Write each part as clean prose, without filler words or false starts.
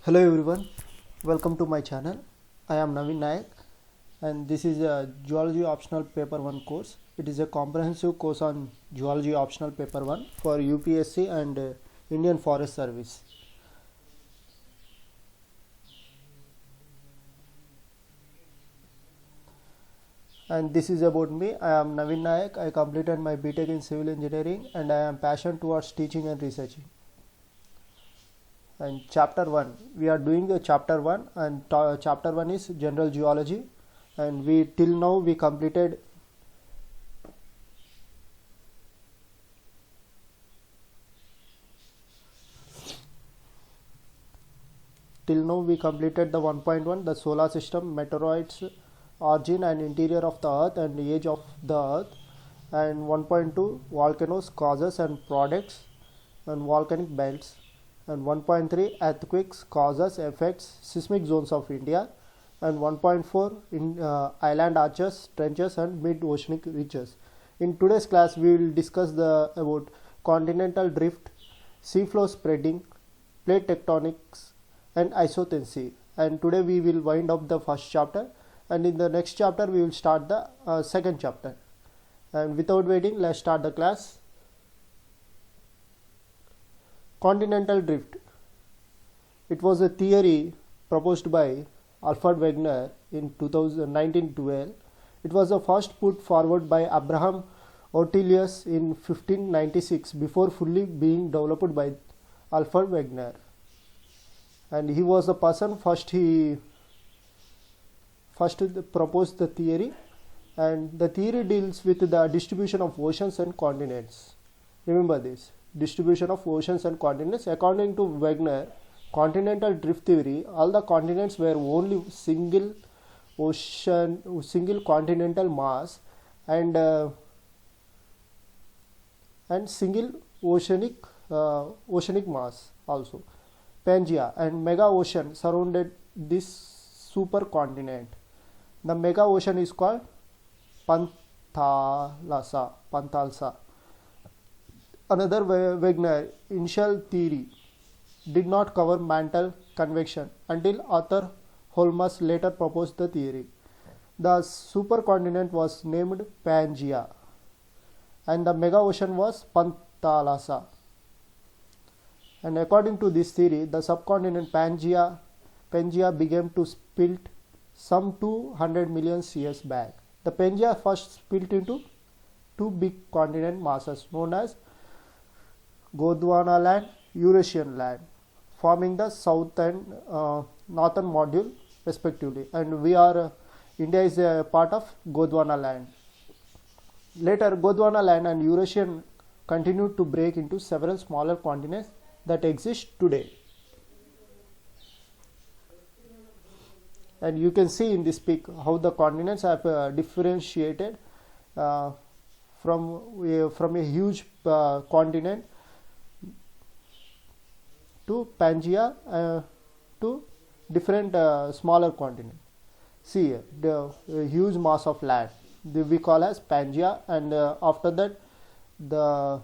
Hello everyone, welcome to my channel. I am Naveen Nayak and this is a Geology Optional Paper 1 course. It is a comprehensive course on Geology Optional Paper 1 for UPSC and Indian Forest Service. And this is about me. I am Naveen Nayak. I completed my BTech in Civil Engineering and I am passionate towards teaching and researching. And chapter 1, we are doing the chapter 1 and chapter 1 is General Geology, and we till now we completed the 1.1, the solar system, meteoroids, origin and interior of the earth and the age of the earth, and 1.2, volcanoes, causes and products and volcanic belts, and 1.3, earthquakes, causes, effects, seismic zones of India, and 1.4, in island arches, trenches and mid-oceanic ridges. In today's class we will discuss about continental drift, seafloor spreading, plate tectonics and isothermy. And today we will wind up the first chapter, and in the next chapter we will start the second chapter. And without waiting, let's start the class. Continental drift. It was a theory proposed by Alfred Wegener in 1912. It was the first put forward by Abraham Ortelius in 1596 before fully being developed by Alfred Wegener. And he was the person first proposed the theory, and the theory deals with the distribution of oceans and continents. Remember this, distribution of oceans and continents. According to Wegener, continental drift theory, all the continents were only single continental mass and single oceanic mass also. Pangea and mega ocean surrounded this supercontinent. The mega ocean is called Panthalassa. Another Wegener initial theory did not cover mantle convection until Arthur Holmes later proposed the theory. The supercontinent was named Pangea and the mega ocean was Panthalassa. And according to this theory, the subcontinent Pangea began to split some 200 million years back. The Pangea first split into two big continent masses known as Gondwana land, Eurasian land, forming the south and northern module respectively. And India is a part of Gondwana land. Later, Gondwana land and Eurasian continued to break into several smaller continents that exist today. And you can see in this pic how the continents have differentiated from a huge continent to Pangea to different smaller continent. See here, the huge mass of land we call as Pangea, and after that the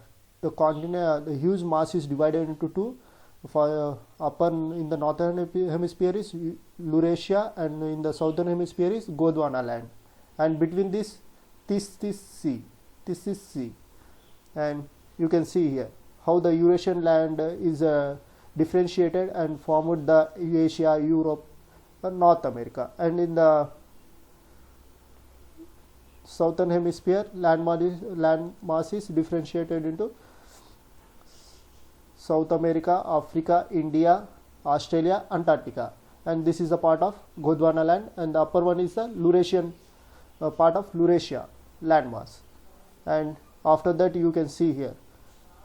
continent, the huge mass is divided into two. For upper in the northern hemisphere is Laurasia, and in the southern hemisphere is Gondwana land, and between this is sea, and you can see here how the Eurasian land is differentiated and formed the Asia, Europe and North America. And in the southern hemisphere, land mass is differentiated into South America, Africa, India, Australia, Antarctica, and this is a part of Gondwana land, and the upper one is the Laurasian part of Laurasia landmass. And after that you can see here,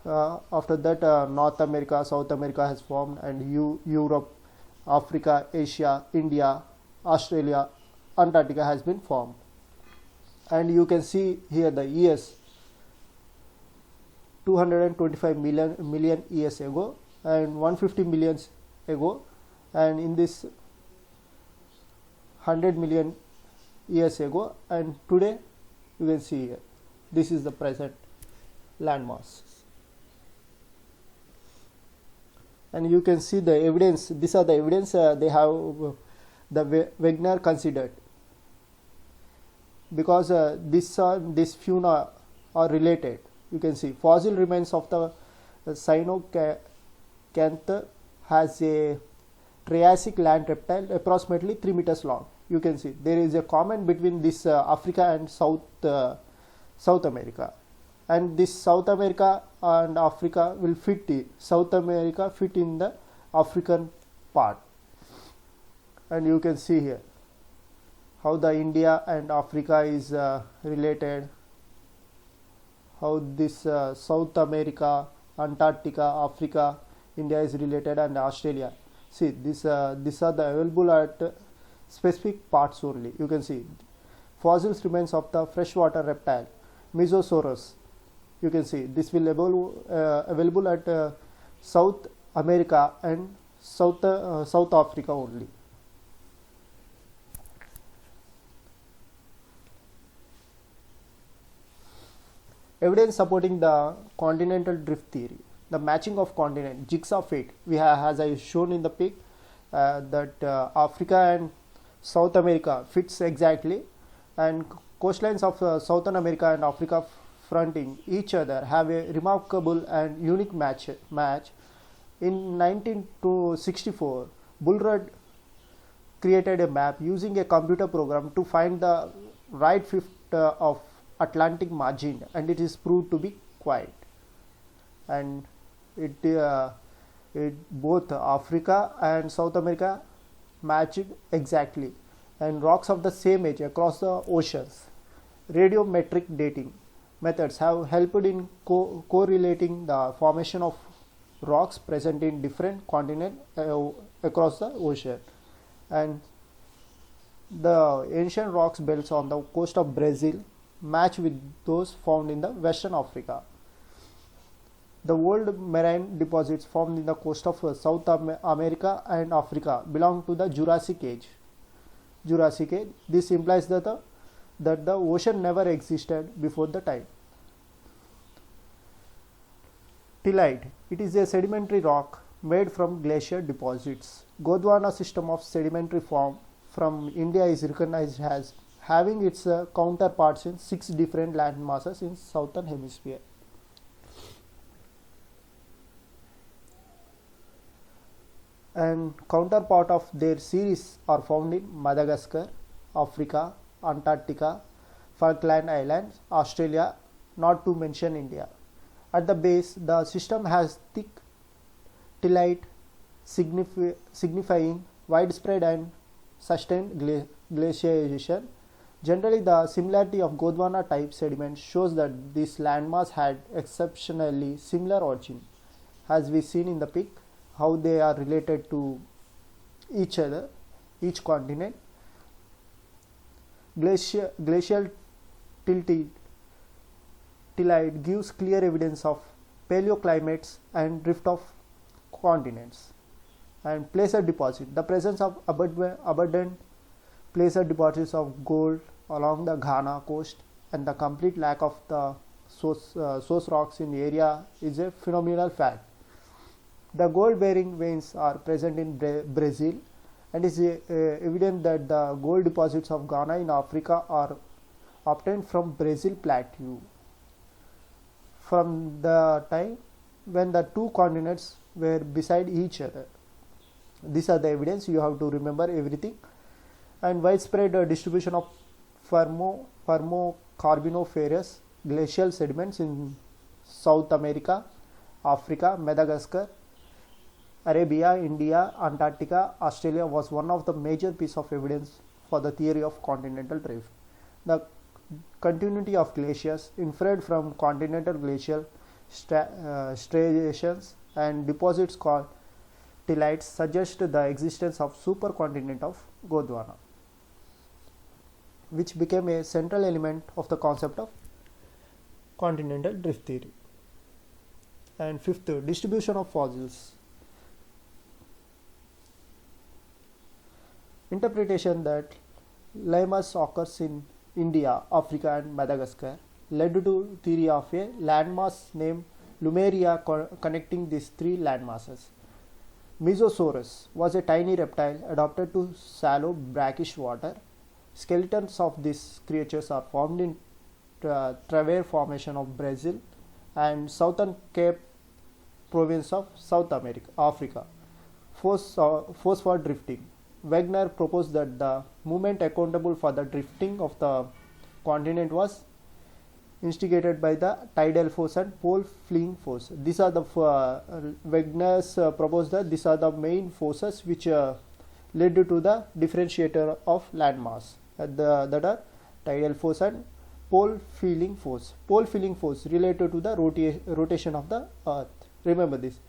after that North America, South America has formed, and Europe, Africa, Asia, India, Australia, Antarctica has been formed. And you can see here the years 225 million years ago and 150 million ago, and in this 100 million years ago, and today you can see here this is the present landmass. And you can see the evidence. These are the evidence they have Wegener considered, because this few are related. You can see fossil remains of the Cyanocanth has a Triassic land reptile approximately 3 meters long. You can see there is a comment between this Africa and South America, and this South America and Africa will fit in. South America fit in the African part, and you can see here how the India and Africa is related, how this South America, Antarctica, Africa, India is related, and Australia. See these are the available at specific parts only. You can see fossils remains of the freshwater reptile Mesosaurus. You can see this will available at South America and South Africa only. Evidence supporting the continental drift theory. The matching of continent, jigsaw fate. We have, as I shown in the pic, that Africa and South America fits exactly, and coastlines of Southern America and Africa fronting each other have a remarkable and unique match. In 1964, Bullard created a map using a computer program to find the right fifth of Atlantic margin, and it is proved to be quiet. And it both Africa and South America matched exactly, and rocks of the same age across the oceans. Radiometric dating methods have helped in correlating the formation of rocks present in different continents across the ocean, and the ancient rocks belts on the coast of Brazil match with those found in the Western Africa. The old marine deposits found in the coast of South America and Africa belong to the Jurassic Age. This implies that the ocean never existed before the time. Tillite. It is a sedimentary rock made from glacier deposits. Gondwana system of sedimentary form from India is recognized as having its counterparts in 6 different land masses in southern hemisphere. And counterpart of their series are found in Madagascar, Africa, Antarctica, Falkland Islands, Australia, not to mention India. At the base, the system has thick tillite signifying widespread and sustained glaciation. Generally, the similarity of Gondwana type sediment shows that this landmass had exceptionally similar origin, as we seen in the pic, how they are related to each other, each continent. Glacial tillite gives clear evidence of paleoclimates and drift of continents. And placer deposit. The presence of abundant placer deposits of gold along the Ghana coast and the complete lack of the source rocks in the area is a phenomenal fact. The gold bearing veins are present in Brazil, and it is evident that the gold deposits of Ghana in Africa are obtained from Brazil Plateau from the time when the two continents were beside each other. These are the evidence. You have to remember everything. And widespread distribution of Carboniferous glacial sediments in South America, Africa, Madagascar, Arabia, India, Antarctica, Australia was one of the major pieces of evidence for the theory of continental drift. The continuity of glaciers inferred from continental glacial striations and deposits called tillites suggest the existence of supercontinent of Gondwana, which became a central element of the concept of continental drift theory. And fifth, distribution of fossils. Interpretation that lemurs occurs in India, Africa and Madagascar led to theory of a landmass named Lemuria connecting these 3 landmasses. Mesosaurus was a tiny reptile adapted to shallow brackish water. Skeletons of these creatures are found in Travere Formation of Brazil and southern Cape province of South Africa. Force for drifting. Wegener proposed that the movement accountable for the drifting of the continent was instigated by the tidal force and pole fleeing force. These are the Wegener's proposed that these are the main forces which led to the differentiator of landmass. That are tidal force and pole filling force. Pole filling force related to the rotation of the earth. Remember this,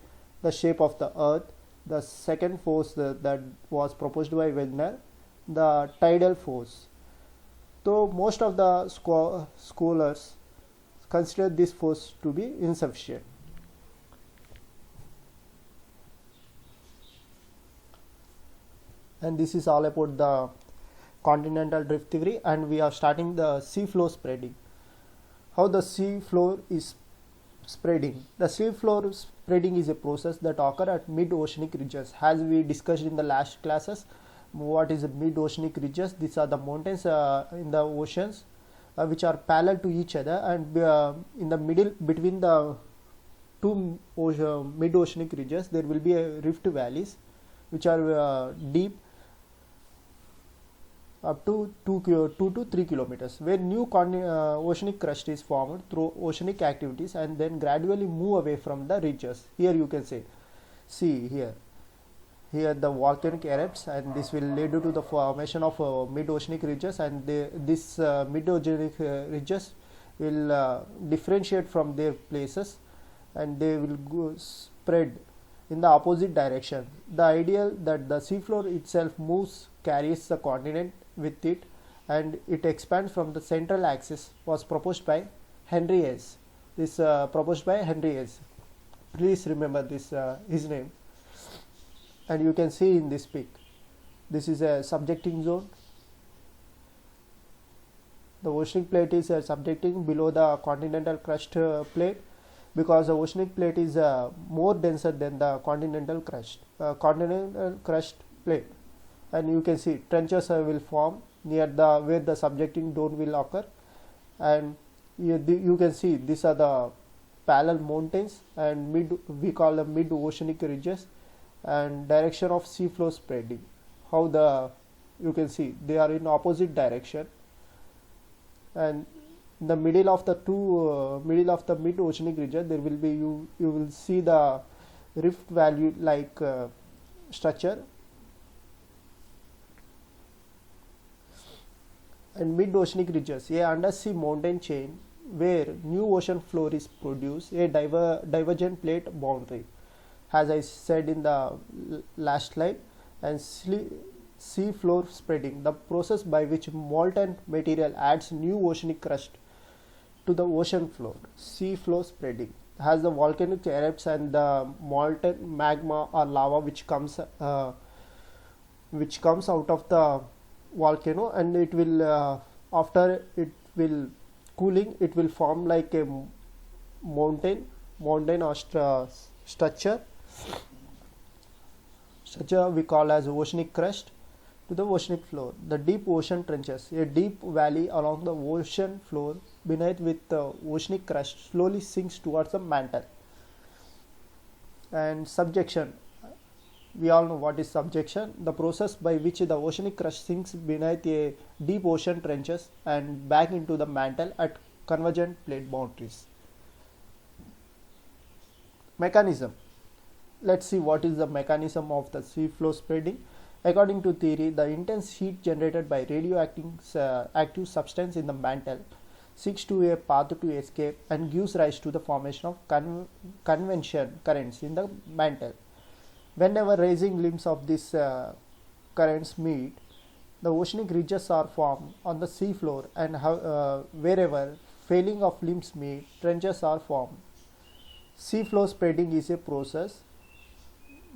the shape of the earth. The second force that was proposed by Wegener, the tidal force. Though most of the scholars consider this force to be insufficient. And this is all about the continental drift theory, and we are starting the sea floor spreading. How the sea floor is spreading. The sea floor spreading is a process that occurs at mid-oceanic ridges. As we discussed in the last classes, what is mid-oceanic ridges? These are the mountains in the oceans which are parallel to each other, and in the middle between the two mid-oceanic ridges there will be a rift valleys which are deep up to 2 to 3 kilometers, where new oceanic crust is formed through oceanic activities and then gradually move away from the ridges. Here you can see here the volcanic erupts, and this will lead to the formation of mid-oceanic ridges, and this mid-oceanic ridges will differentiate from their places, and they will spread in the opposite direction. The ideal that the seafloor itself moves carries the continent with it, and it expands from the central axis was proposed by Henry Hess. This proposed by Henry Hess. Please remember this his name. And you can see in this pic, this is a subjecting zone. The oceanic plate is subjecting below the continental crust plate, because the oceanic plate is more denser than the continental crust plate. And you can see trenches will form near the where the subjecting zone will occur, and you can see these are the parallel mountains, and we call them mid-oceanic ridges, and direction of seafloor spreading. How you can see they are in opposite direction, and in the middle of the mid-oceanic region there will be you will see the rift valley like structure. And mid-oceanic ridges, a undersea mountain chain where new ocean floor is produced, a divergent plate boundary, as I said in the last slide. And sea floor spreading, the process by which molten material adds new oceanic crust to the ocean floor. Sea floor spreading has the volcanic erupts and the molten magma or lava which comes out of the volcano, and it will after it will cooling, it will form like a mountain or structure we call as oceanic crust to the oceanic floor. The deep ocean trenches, a deep valley along the ocean floor beneath with the oceanic crust slowly sinks towards the mantle. And subjection, we all know what is subjection, the process by which the oceanic crust sinks beneath a deep ocean trenches and back into the mantle at convergent plate boundaries. Mechanism. Let's see what is the mechanism of the seafloor spreading. According to theory, the intense heat generated by active substance in the mantle seeks to a path to escape and gives rise to the formation of convection currents in the mantle. Whenever rising limbs of these currents meet, the oceanic ridges are formed on the seafloor, and wherever failing of limbs meet, trenches are formed. Seafloor spreading is a process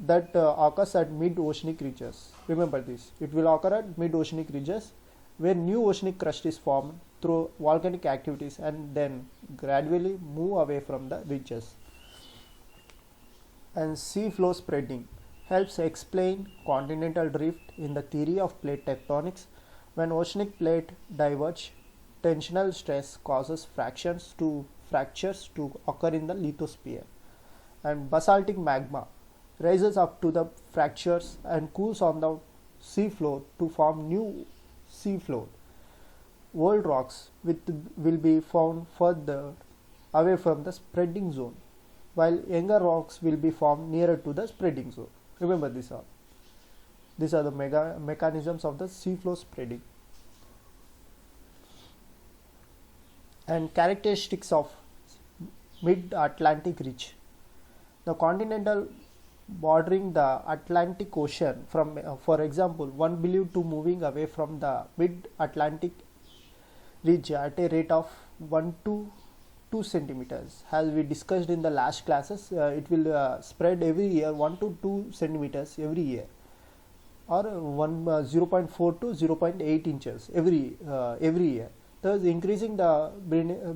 that occurs at mid-oceanic ridges. Remember this, it will occur at mid-oceanic ridges where new oceanic crust is formed through volcanic activities and then gradually move away from the ridges. And sea floor spreading, helps explain continental drift in the theory of plate tectonics. When oceanic plate diverge, tensional stress causes fractures to occur in the lithosphere, and basaltic magma rises up to the fractures and cools on the seafloor to form new seafloor. Old rocks will be found further away from the spreading zone, while younger rocks will be formed nearer to the spreading zone. Remember this all. These are the mechanisms of the seafloor spreading. And characteristics of mid-Atlantic ridge. The continental bordering the Atlantic Ocean from, for example, one believed to moving away from the mid-Atlantic ridge at a rate of 1 to 2 centimeters. As we discussed in the last classes, it will spread every year 1 to 2 centimeters every year, or 0.4 to 0.8 inches every year, thus increasing the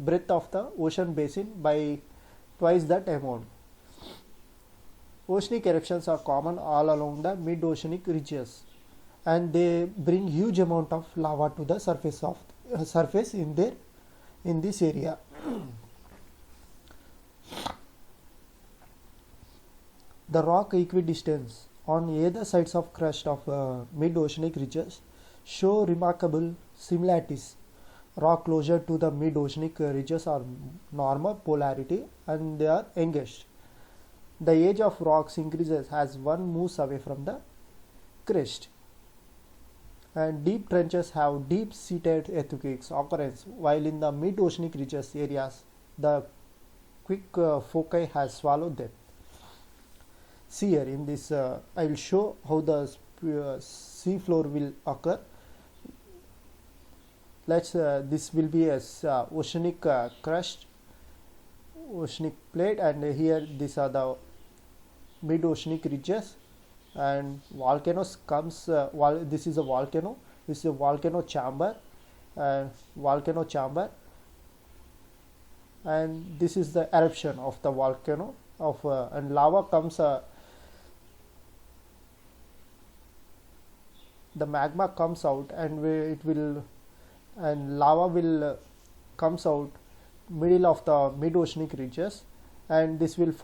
breadth of the ocean basin by twice that amount. Oceanic eruptions are common all along the mid-oceanic ridges, and they bring huge amount of lava to the surface in this area. The rock equidistance on either sides of crust of mid-oceanic ridges show remarkable similarities. Rock closer to the mid-oceanic ridges are normal polarity and they are youngest. The age of rocks increases as one moves away from the crest. And deep trenches have deep-seated earthquakes occurrence, while in the mid-oceanic ridges areas, the quick foci has swallowed them. See here in this, I will show how the seafloor will occur. This will be as oceanic crust, oceanic plate, and here these are the mid-oceanic ridges, and volcanoes comes. This is a volcano. This is a volcano chamber, and this is the eruption of the volcano and lava comes. The magma comes out, and lava will comes out middle of the mid-oceanic ridges, and this will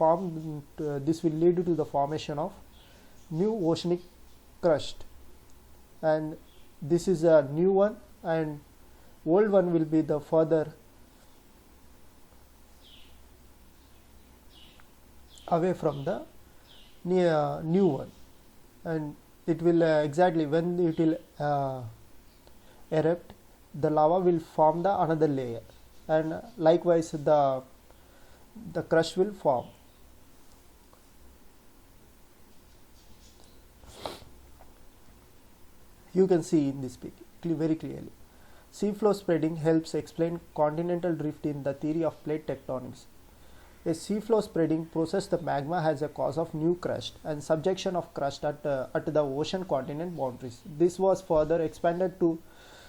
lead to the formation of new oceanic crust, and this is a new one, and old one will be the further away from the new one, and it will exactly when it will erupt, the lava will form the another layer, and likewise the crust will form. You can see in this picture very clearly. Seafloor spreading helps explain continental drift in the theory of plate tectonics. A seafloor spreading process, the magma has a cause of new crust and subjection of crust at the ocean continent boundaries. This was further expanded to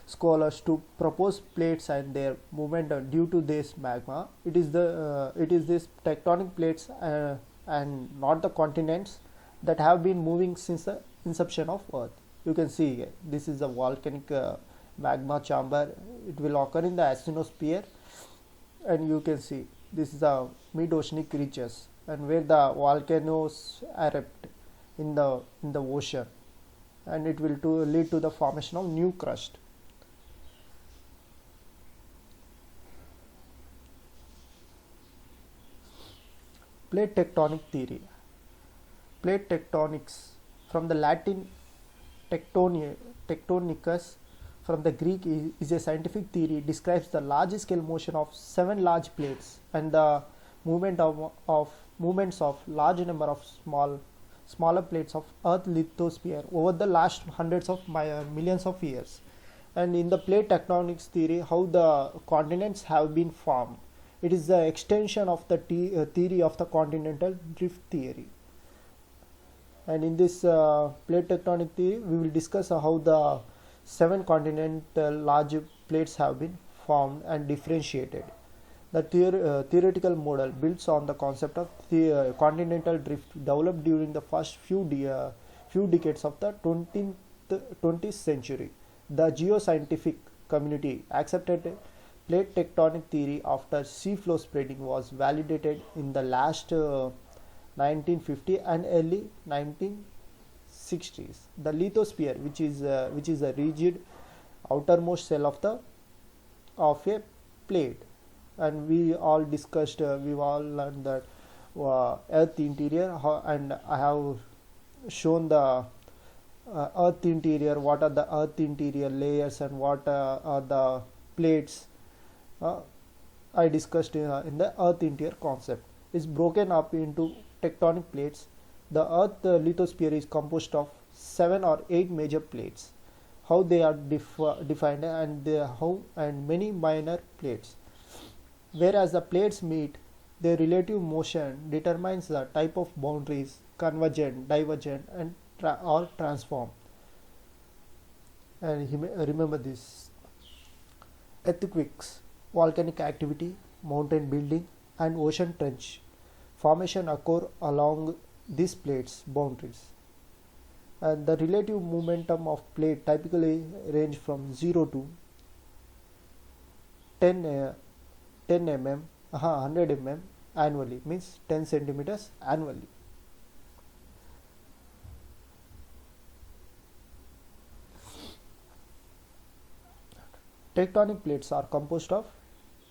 scholars to propose plates and their movement due to this magma. It is this tectonic plates and not the continents that have been moving since the inception of Earth. You can see here, this is a volcanic magma chamber. It will occur in the asthenosphere, and you can see this is the mid-oceanic ridges, and where the volcanoes erupt in the ocean, and it will lead to the formation of new crust. Plate tectonic theory. Plate tectonics, from the Latin tectonicus, from the Greek, is a scientific theory, describes the large scale motion of 7 large plates and the movements of large number of smaller plates of Earth lithosphere over the last hundreds of millions of years. And in the plate tectonics theory, how the continents have been formed. It is the extension of the theory of the continental drift theory. And in this plate tectonic theory, we will discuss how the 7 continental large plates have been formed and differentiated. The theoretical model builds on the concept of the continental drift developed during the first few decades of the 20th century. The geoscientific community accepted plate tectonic theory after seafloor spreading was validated in the last 1950 and early 1960s. The lithosphere, which is a rigid outermost shell of a plate, and we all discussed, we've all learned that earth interior, and I have shown the earth interior, what are the earth interior layers and what are the plates. I discussed in the earth interior concept is broken up into tectonic plates. The earth lithosphere is composed of 7 or 8 major plates. How they are defined, and many minor plates. Whereas the plates meet, their relative motion determines the type of boundaries, convergent, divergent, and or transform. And remember this: earthquakes, volcanic activity, mountain building, and ocean trench formation occur along these plates boundaries. And the relative momentum of plate typically range from 0 to 10 mm, 100 mm annually, means 10 centimeters annually. Tectonic plates are composed of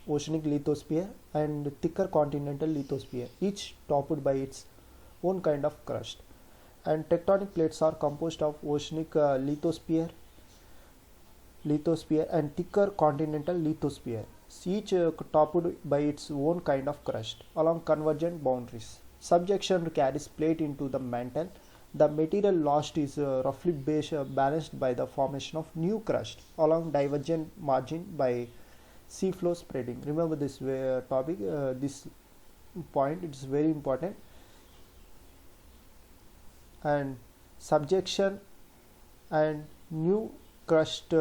oceanic lithosphere and thicker continental lithosphere, each topped by its own kind of crust. And tectonic plates are composed of oceanic lithosphere and thicker continental lithosphere, each topped by its own kind of crust along convergent boundaries. Subjection carries plate into the mantle. The material lost is roughly balanced by the formation of new crust along divergent margin by seafloor spreading. Remember this topic, this point, it's very important. And subjection and new crust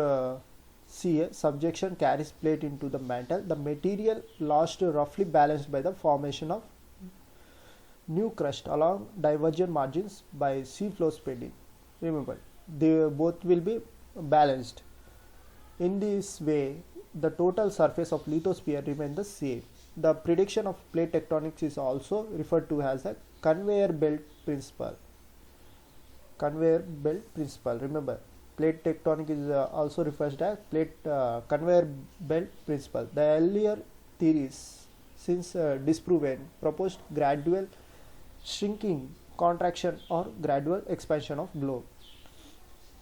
subjection carries plate into the mantle. The material lost roughly balanced by the formation of new crust along divergent margins by seafloor spreading. Remember, they both will be balanced. In this way, the total surface of lithosphere remains the same. The prediction of plate tectonics is also referred to as a conveyor belt principle. Conveyor belt principle. Remember, plate tectonic is also referred to as conveyor belt principle. The earlier theories, since disproven, proposed gradual shrinking, contraction, or gradual expansion of globe.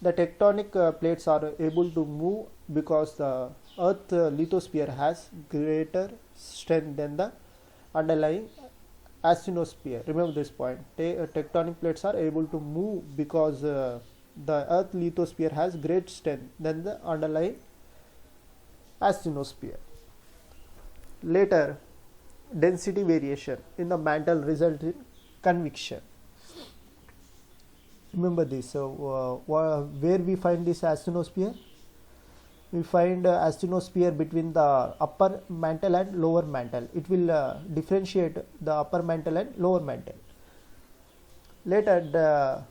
The tectonic plates are able to move because the Earth lithosphere has greater strength than the underlying asthenosphere. Remember this point. Tectonic plates are able to move because the Earth lithosphere has great strength than the underlying asthenosphere. Later, density variation in the mantle results in convection. Remember this. Where we find this asthenosphere? We find asthenosphere between the upper mantle and lower mantle. It will differentiate the upper mantle and lower mantle. Later, the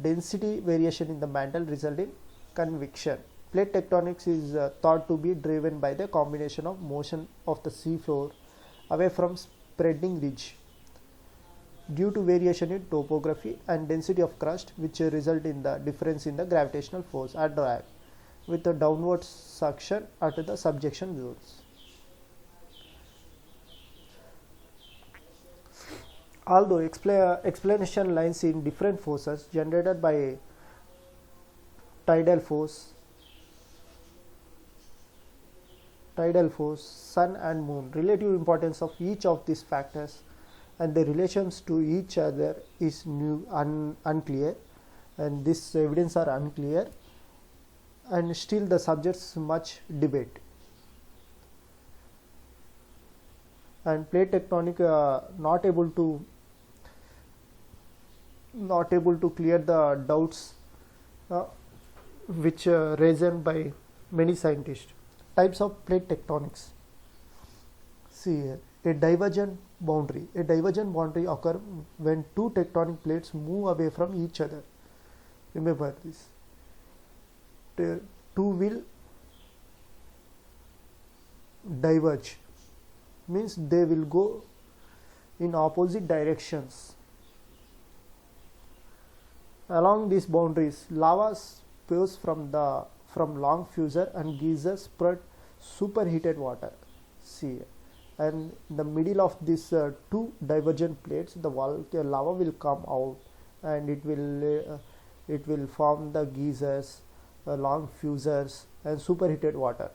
density variation in the mantle result in convection. Plate tectonics is thought to be driven by the combination of motion of the seafloor away from spreading ridge due to variation in topography and density of crust, which result in the difference in the gravitational force or drag with a downward suction at the subjection zones. Although explanation lies in different forces generated by tidal force, sun and moon, relative importance of each of these factors and the relations to each other is unclear, and this evidence are unclear, and still the subjects much debate. And plate tectonic not able to clear the doubts which raised by many scientists. Types of plate tectonics. See here, a divergent boundary. A divergent boundary occurs when two tectonic plates move away from each other. Remember this. The two will diverge, means they will go in opposite directions. Along these boundaries, lava spews from long fissure and geysers spread superheated water. See, and in the middle of these two divergent plates, the lava will come out, and it will form the geysers, long fissures, and superheated water.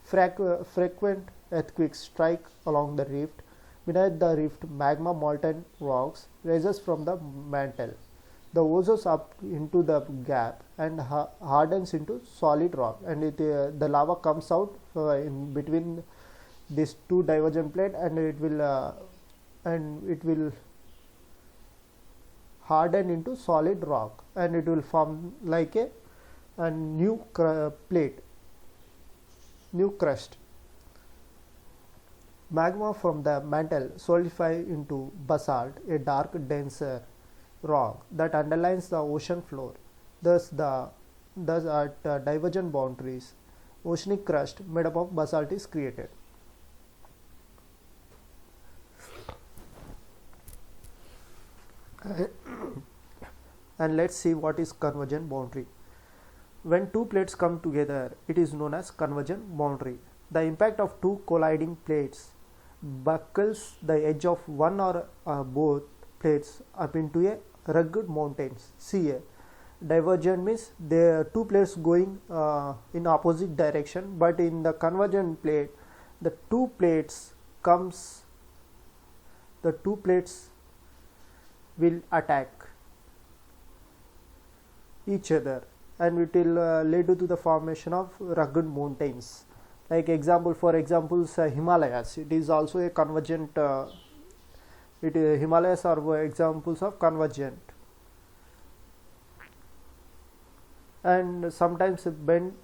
Frequent earthquakes strike along the rift. Beneath the rift, magma molten rocks rises from the mantle. The oozes up into the gap and hardens into solid rock, and the lava comes out in between these two divergent plates, and it will harden into solid rock, and it will form like a new plate, new crust. Magma from the mantle solidify into basalt, a dark, denser rock that underlines the ocean floor. Thus at divergent boundaries, oceanic crust made up of basalt is created. And let's see what is convergent boundary. When two plates come together, it is known as convergent boundary. The impact of two colliding plates buckles the edge of one or both plates up into a rugged mountains. See here, divergent means the two plates going in opposite direction, but in the convergent plate, the two plates will attack each other, and it will lead to the formation of rugged mountains. Like for example, Himalayas. It is also a convergent. Himalayas are examples of convergent, and sometimes bend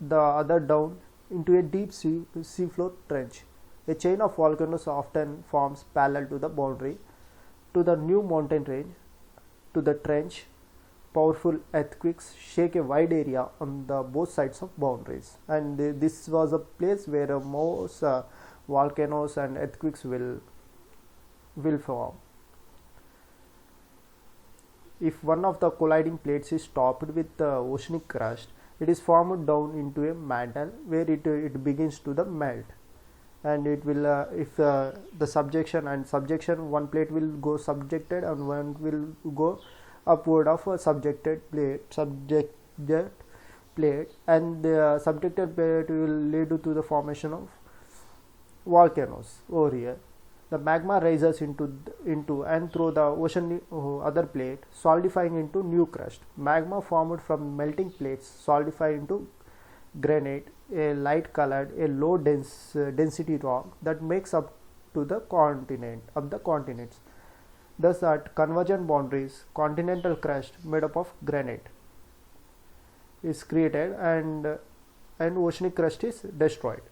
the other down into a deep seafloor trench. A chain of volcanoes often forms parallel to the boundary, to the new mountain range, to the trench. Powerful earthquakes shake a wide area on the both sides of boundaries, and this was a place where most volcanoes and earthquakes will form. If one of the colliding plates is topped with oceanic crust, it is formed down into a mantle where it begins to the melt, and it will if the subjection, one plate will go subjected and one will go upward of a subjected plate, and the subjected plate will lead to the formation of volcanoes over here. The magma rises into and through the ocean other plate, solidifying into new crust. Magma formed from melting plates solidify into granite, a light colored, a low density rock that makes up to the continents. Thus at convergent boundaries, continental crust made up of granite is created, and oceanic crust is destroyed.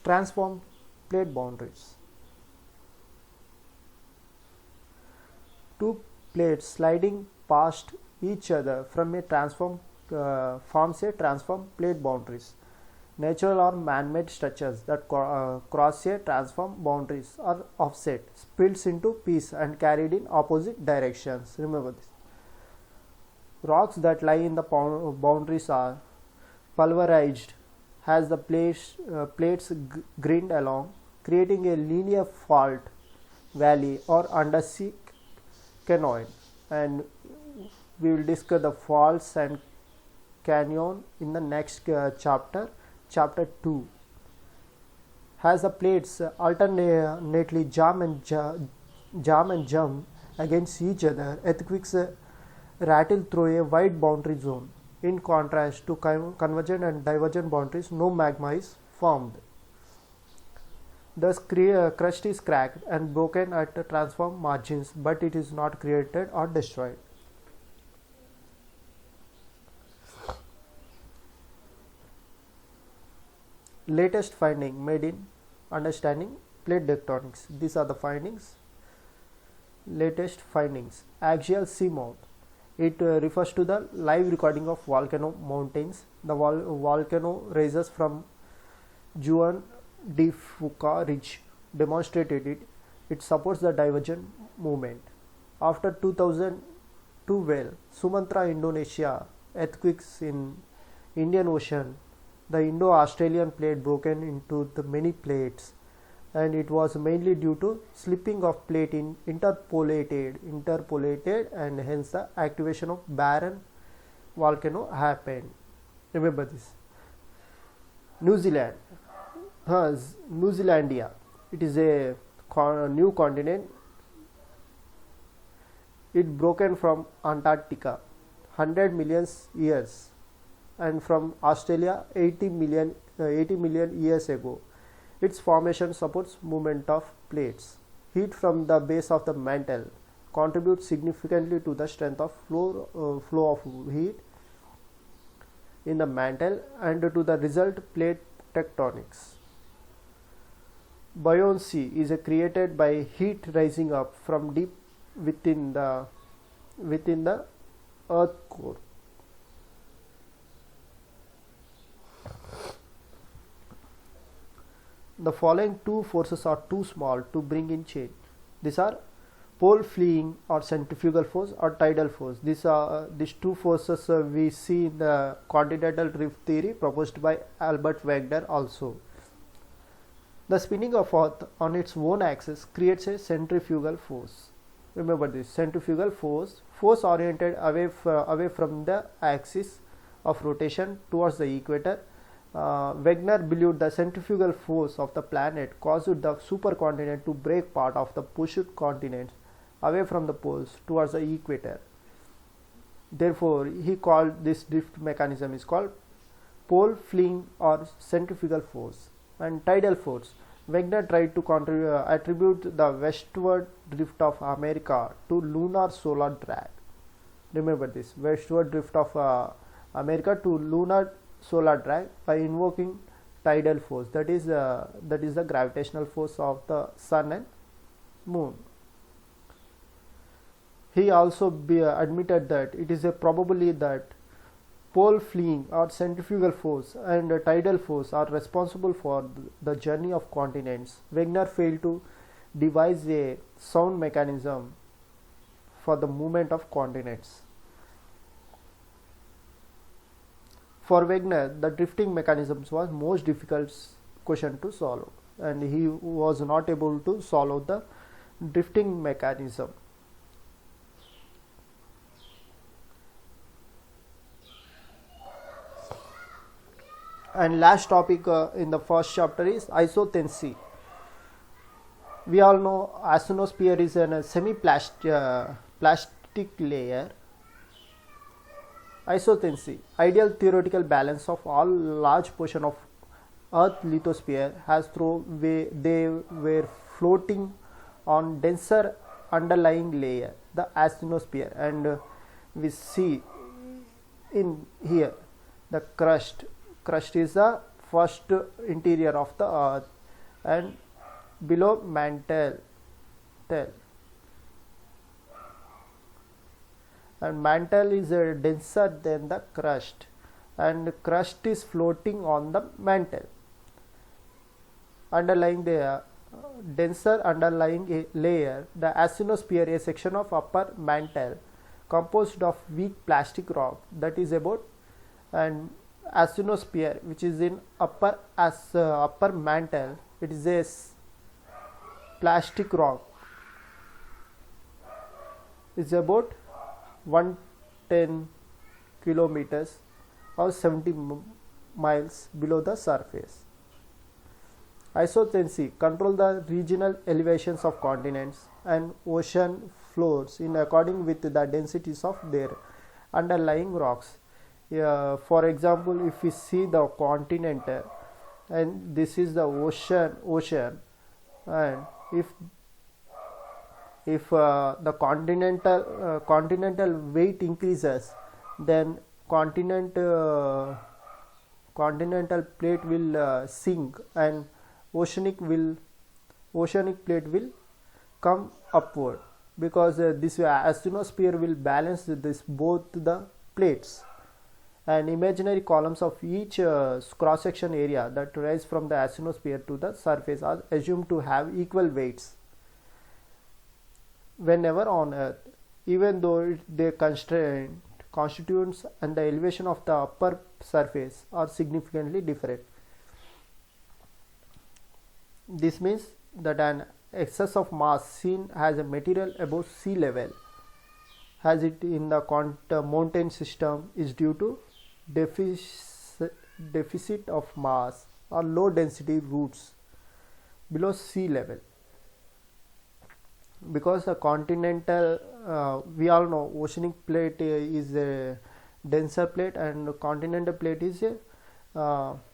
Transform plate boundaries. Two plates sliding past each other from a transform forms a transform plate boundaries. Natural or man-made structures that cross a transform boundaries are offset, splits into pieces and carried in opposite directions. Remember this. Rocks that lie in the boundaries are pulverized as the plates grind along, creating a linear fault valley or undersea canyon. And we will discuss the faults and canyon in the next chapter 2. As the plates alternately jam and jump against each other, earthquakes rattle through a wide boundary zone. In contrast to convergent and divergent boundaries, no magma is formed. Thus, crust is cracked and broken at transform margins, but it is not created or destroyed. latest finding made in understanding plate tectonics. These are the findings. Latest findings. Axial seamount. It refers to the live recording of volcano mountains. The volcano rises from Juan de Fuca ridge demonstrated it. It supports the divergent movement. After 2012 Sumatra, Indonesia earthquakes in Indian Ocean, the Indo-Australian plate broken into the many plates, and it was mainly due to slipping of plate in interpolated, and hence the activation of barren volcano happened. Remember this. New Zealand, New Zealandia. It is a new continent. It broken from Antarctica 100 million years, and from Australia 80 million years ago. Its formation supports movement of plates. Heat from the base of the mantle contributes significantly to the strength of flow of heat in the mantle and to the result plate tectonics. Buoyancy is created by heat rising up from deep within the earth core. The following two forces are too small to bring in change. These are pole fleeing or centrifugal force or tidal force. These two forces we see in the continental drift theory proposed by Albert Wegener also. The spinning of Earth on its own axis creates a centrifugal force. Remember this: centrifugal force oriented away from the axis of rotation towards the equator. Wegener believed the centrifugal force of the planet caused the supercontinent to break part of the pushed continents away from the poles towards the equator. Therefore, he called this drift mechanism is called pole fleeing or centrifugal force. And tidal force. Wegener tried to attribute the westward drift of America to lunar solar drag. Remember this: westward drift of America to lunar solar drag by invoking tidal force, that is the gravitational force of the sun and moon. He also admitted that it is probably that pole fleeing or centrifugal force and tidal force are responsible for the journey of continents. Wegener failed to devise a sound mechanism for the movement of continents. For Wegener, the drifting mechanisms was most difficult question to solve, and he was not able to solve the drifting mechanism. And last topic in the first chapter is isothency. We all know asthenosphere is a semi-plastic layer. Isothency, ideal theoretical balance of all large portion of Earth lithosphere has through they were floating on denser underlying layer, the asthenosphere, and we see in here the crust. Crust is the first interior of the Earth, and below mantle, and mantle is denser than the crust, and crust is floating on the mantle. Underlying the denser underlying layer, the asthenosphere, a section of upper mantle composed of weak plastic rock that is about, and asthenosphere which is in upper mantle, it is a plastic rock, is about 110 kilometers or 70 miles below the surface. Isothency control the regional elevations of continents and ocean floors in according with the densities of their underlying rocks. For example, if we see the continent and this is the ocean, and if the continental weight increases, then continent continental plate will sink and oceanic plate will come upward, because this asthenosphere will balance this both the plates, and imaginary columns of each cross section area that rise from the asthenosphere to the surface are assumed to have equal weights whenever on earth, even though their constituents and the elevation of the upper surface are significantly different. This means that an excess of mass seen as a material above sea level, as it in the mountain system, is due to deficit of mass or low density roots below sea level. Because the continental, we all know oceanic plate is a denser plate and continental plate is a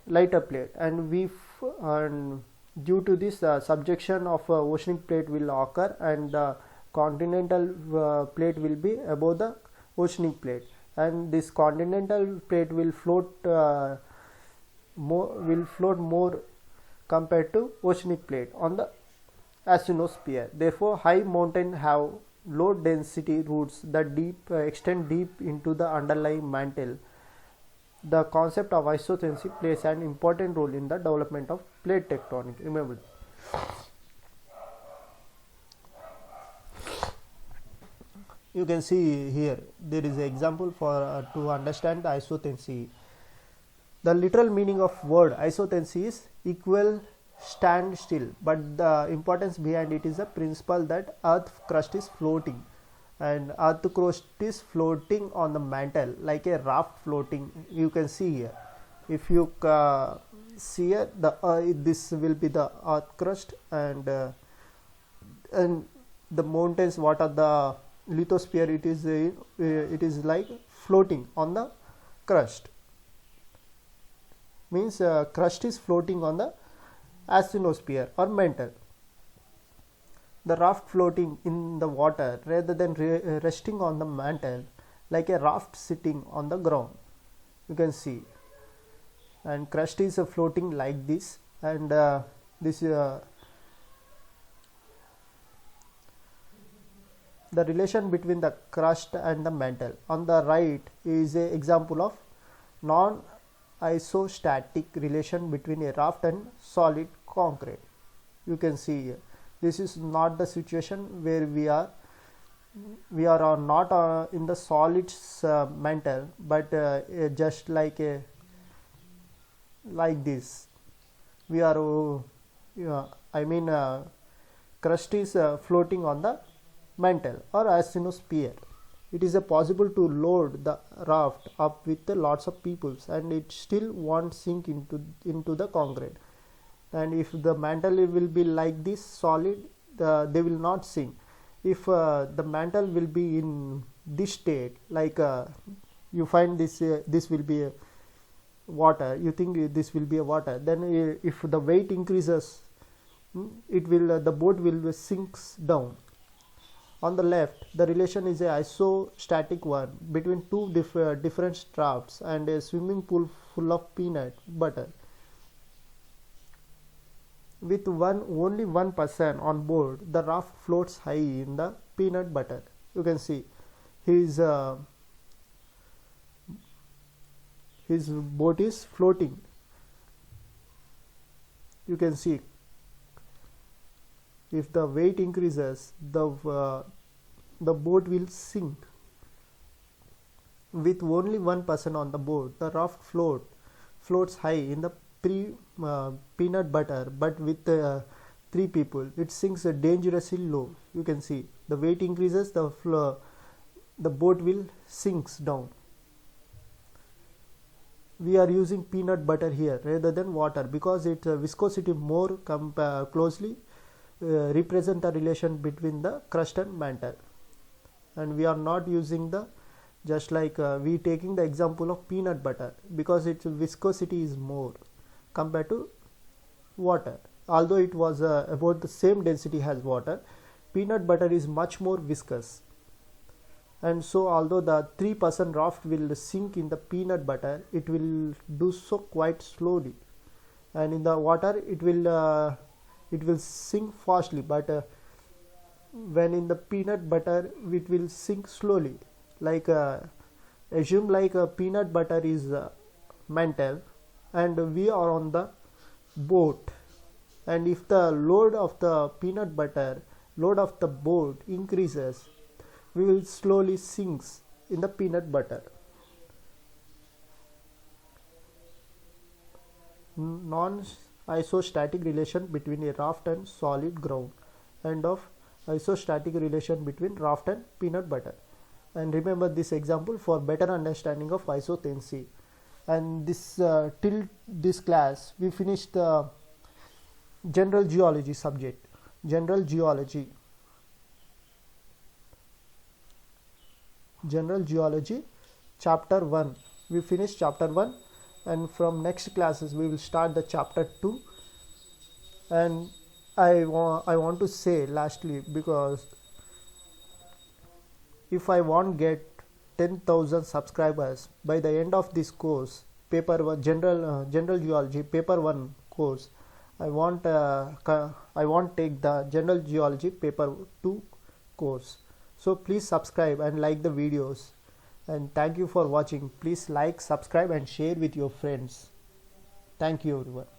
lighter plate, and and due to this subjection of oceanic plate will occur, and the continental plate will be above the oceanic plate, and this continental plate will float more compared to oceanic plate on the asthenosphere. Therefore, high mountains have low density roots that extend deep into the underlying mantle. The concept of isothermy plays an important role in the development of plate tectonics. Remember, you can see here there is an example for to understand the isothermy. The literal meaning of word isothermy is equal, stand still, but the importance behind it is the principle that earth crust is floating, and earth crust is floating on the mantle like a raft floating. You can see here, if you see here, this will be the earth crust, and the mountains, what are the lithosphere, it is like floating on the crust, means crust is floating on the asthenosphere or mantle. The raft floating in the water rather than resting on the mantle, like a raft sitting on the ground. You can see, and crust is floating like this, and this the relation between the crust and the mantle on the right is an example of non-isostatic relation between a raft and solid concrete. You can see here, this is not the situation where we are not in the solid mantle, but just like this we are crust is floating on the mantle or asthenosphere. It is possible to load the raft up with lots of people, and it still won't sink into the concrete. And if the mantle will be like this solid, they will not sink. If the mantle will be in this state, like you find this will be water, you think this will be a water, then if the weight increases, it will the boat will sinks down. On the left, the relation is a isostatic one between two different rafts and a swimming pool full of peanut butter. With only one person on board, the raft floats high in the peanut butter. You can see his boat is floating. You can see, if the weight increases, the boat will sink. With only one person on the boat, the raft floats high in the peanut butter, but with 3 people, it sinks dangerously low. You can see the weight increases, the boat will sinks down. We are using peanut butter here rather than water because its viscosity more closely represent the relation between the crust and mantle, and we are not using the just like we taking the example of peanut butter because its viscosity is more compared to water. Although it was about the same density as water, peanut butter is much more viscous. And so although the 3% raft will sink in the peanut butter, it will do so quite slowly, and in the water it will sink fastly, but when in the peanut butter it will sink slowly. Like assume like a peanut butter is mantle and we are on the boat, and if the load of the peanut butter load of the boat increases, we will slowly sinks in the peanut butter. Non-isostatic relation between a raft and solid ground, and of isostatic relation between raft and peanut butter. And remember this example for better understanding of isothermy. And this till this class we finished the general geology subject. General geology chapter 1. We finished chapter 1, and from next classes we will start the chapter 2. And I want to say lastly, because if I want get 10,000 subscribers by the end of this course, paper 1 general geology paper 1 course, I want take the general geology paper 2 course. So please subscribe and like the videos, and thank you for watching. Please like, subscribe and share with your friends. Thank you everyone.